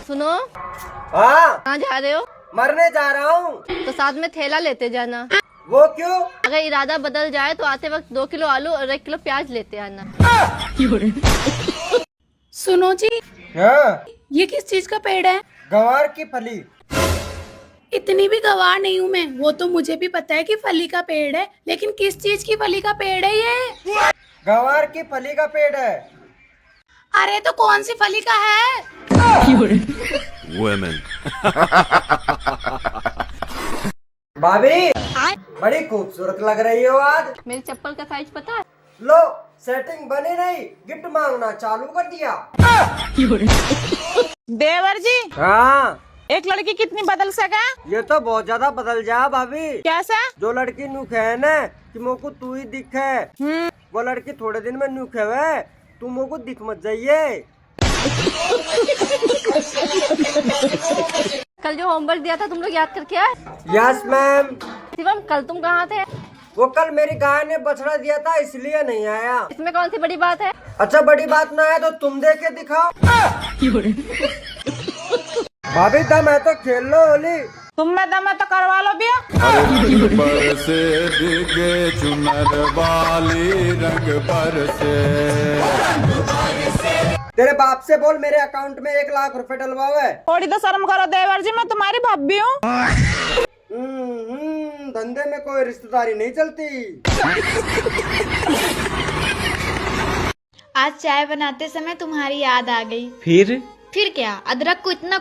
सुनो, हाँ, कहाँ जा रहे हो? मरने जा रहा हूँ। तो साथ में थैला लेते जाना। वो क्यों? अगर इरादा बदल जाए तो आते वक्त 2 किलो आलू और 1 किलो प्याज लेते आना। सुनो जी, हाँ, ये किस चीज का पेड़ है? गंवार की फली। इतनी भी गवार नहीं हूँ मैं, वो तो मुझे भी पता है कि फली का पेड़ है, लेकिन किस चीज की फली का पेड़ है ये? गंवार की फली का पेड़ है। अरे तो कौन सी फली का है? Women. भाभी, बड़ी खूबसूरत लग रही हो आज। मेरी चप्पल का साइज पता है? लो, सेटिंग बनी नहीं, गिफ्ट मांगना चालू कर दिया। देवर जी, हाँ, एक लड़की कितनी बदल सका? ये तो बहुत ज्यादा बदल जा भाभी। कैसा? जो लड़की नुख है ना कि मोको तू ही दिखे, वो लड़की थोड़े दिन में नुख है, तू मोको दिख मत जाइए। कल जो होमवर्क दिया था तुम लोग याद करके आए? Yes ma'am. शिवम, कल तुम कहाँ थे? वो कल मेरी गाय ने बछड़ा दिया था इसलिए नहीं आया। इसमें कौन सी बड़ी बात है? अच्छा, बड़ी बात ना है तो तुम दे के दिखाओ। भाभी दम है तो खेल लो होली। तुम में दम है तो करवा लो बिया। पर से दिगे चुनर वाली रंग पर से। तेरे बाप से बोल मेरे अकाउंट में 1 लाख रुपए डलवाओ। थोड़ी तो शर्म करो देवर जी, मैं तुम्हारी भाभी हूँ। धंधे में कोई रिश्तेदारी नहीं चलती। आज चाय बनाते समय तुम्हारी याद आ गई। फिर क्या, अदरक को इतना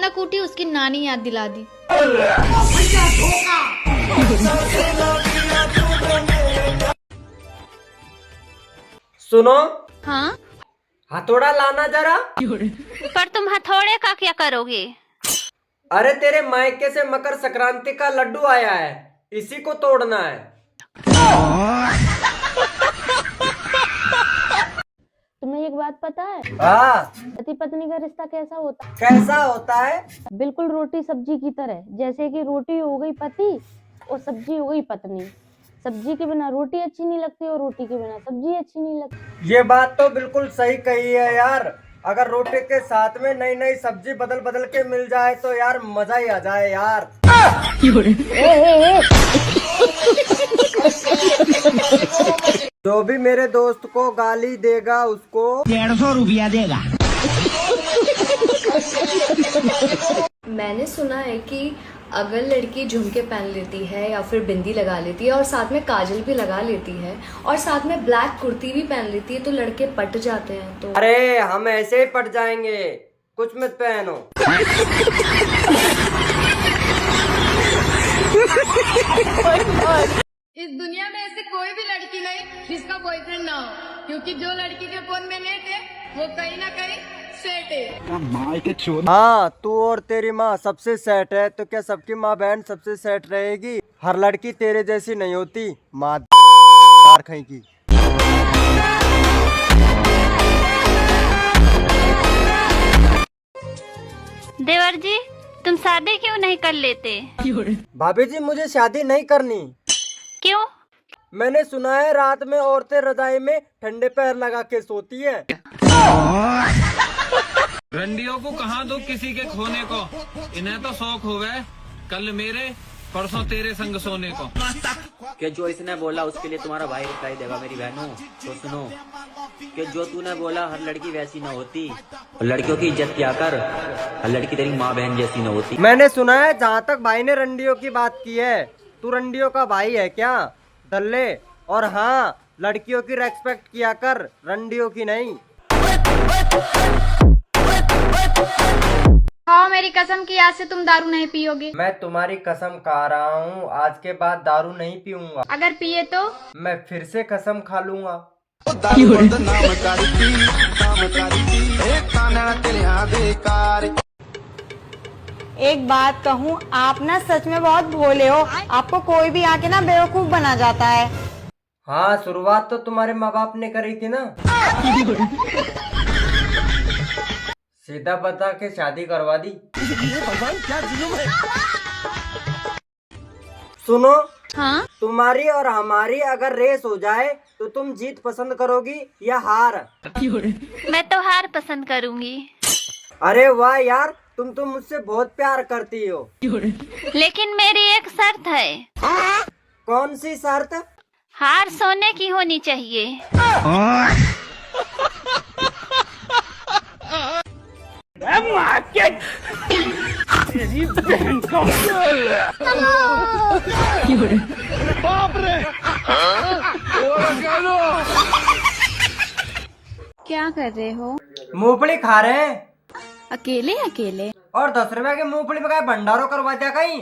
कूटी उसकी नानी याद दिला दी। सुनो, हाँ, हथौड़ा लाना जरा। पर तुम हथौड़े का क्या करोगे? अरे तेरे मायके से मकर संक्रांति का लड्डू आया है, इसी को तोड़ना है। तुम्हें एक बात पता है? हाँ, पति पत्नी का रिश्ता कैसा होता है? कैसा होता है? बिल्कुल रोटी सब्जी की तरह। जैसे कि रोटी हो गई पति और सब्जी हो गई पत्नी। सब्जी के बिना रोटी अच्छी नहीं लगती और रोटी के बिना सब्जी अच्छी नहीं लगती। ये बात तो बिल्कुल सही कही है यार। अगर रोटी के साथ में नई नई सब्जी बदल बदल के मिल जाए तो यार मजा ही आ जाए यार। जो भी मेरे दोस्त को गाली देगा उसको 150 रुपया देगा। मैंने सुना है कि अगर लड़की झुमके पहन लेती है या फिर बिंदी लगा लेती है और साथ में काजल भी लगा लेती है और साथ में ब्लैक कुर्ती भी पहन लेती है तो लड़के पट जाते हैं। तो अरे हम ऐसे ही पट जाएंगे, कुछ मत पहनो। इस दुनिया में ऐसी कोई भी लड़की नहीं जिसका बॉयफ्रेंड ना हो, क्योंकि जो लड़की के फोन में नेट है वो कहीं ना कहीं सेट है। हाँ, तू और तेरी माँ सबसे सेट है तो क्या सबकी माँ बहन सबसे सेट रहेगी? हर लड़की तेरे जैसी नहीं होती, माँ कहीं की। देवर जी, तुम शादी क्यों नहीं कर लेते? भाभी जी, मुझे शादी नहीं करनी। क्यों? मैंने सुना है रात में औरतें रजाई में ठंडे पैर लगा के सोती है। रंडियों को कहाँ दो किसी के खोने को, इन्हें तो शौक हो गए कल मेरे परसों तेरे संग सोने को। कि जो इसने बोला उसके लिए तुम्हारा भाई रिप्लाई देगा मेरी बहनों। तो सुनो कि जो तूने बोला हर लड़की वैसी न होती, लड़कियों की इज्जत किया कर, हर लड़की तेरी माँ बहन जैसी न होती। मैंने सुना है जहाँ तक भाई ने रंडियों की बात की है, तू रंडियों का भाई है क्या दल्ले? और हाँ, लड़कियों की रेस्पेक्ट किया कर, रंडियों की नहीं। खाओ मेरी कसम की आज से तुम दारू नहीं पियोगे। मैं तुम्हारी कसम खा रहा हूँ, आज के बाद दारू नहीं पीऊंगा। अगर पिए तो? मैं फिर से कसम खा लूंगा। एक बात कहूँ, आप ना सच में बहुत भोले हो। आपको कोई भी आके ना बेवकूफ बना जाता है। हाँ, शुरुआत तो तुम्हारे माँ बाप ने करी थी ना। सीधा बता के शादी करवा दी। सुनो, हाँ? तुम्हारी और हमारी अगर रेस हो जाए तो तुम जीत पसंद करोगी या हार? मैं तो हार पसंद करूंगी। अरे वाह यार, तुम तो मुझसे बहुत प्यार करती हो। लेकिन मेरी एक शर्त है। कौन सी शर्त? हार सोने की होनी चाहिए। क्या कर रहे हो? मूंगफली खा रहे हैं। अकेले अकेले? और 10 रुपए की मूंगफली में क्या भंडारों करवा दिया कहीं?